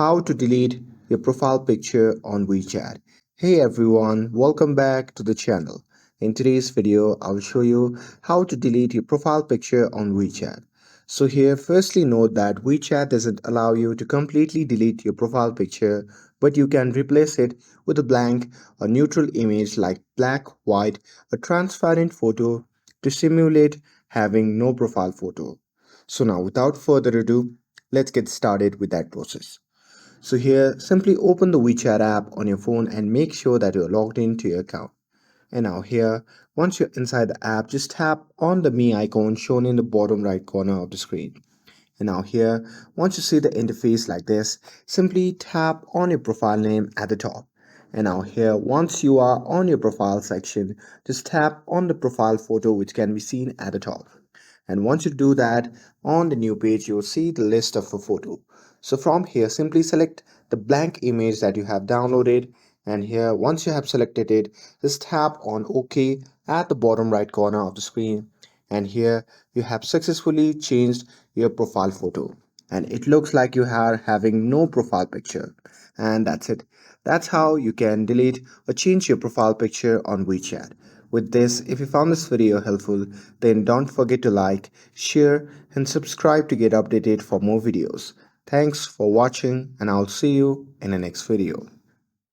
how to delete your profile picture on WeChat. Hey everyone, welcome back to the channel. In today's video, I'll show you how to delete your profile picture on WeChat. So here, firstly note that WeChat doesn't allow you to completely delete your profile picture, but you can replace it with a blank or neutral image like black, white, a transparent photo to simulate having no profile photo. So now without further ado, let's get started with that process. So here, simply open the WeChat app on your phone and make sure that you're logged into your account. And now here, once you're inside the app, just tap on the Me icon shown in the bottom right corner of the screen. And now here, once you see the interface like this, simply tap on your profile name at the top. And now here, once you are on your profile section, just tap on the profile photo which can be seen at the top. And once you do that, on the new page, you'll see the list of a photo. So from here, simply select the blank image that you have downloaded. And here, once you have selected it, just tap on OK at the bottom right corner of the screen. And here, you have successfully changed your profile photo. And it looks like you are having no profile picture. And that's it. That's how you can delete or change your profile picture on WeChat. With this, if you found this video helpful, then don't forget to like, share, and subscribe to get updated for more videos. Thanks for watching, and I'll see you in the next video.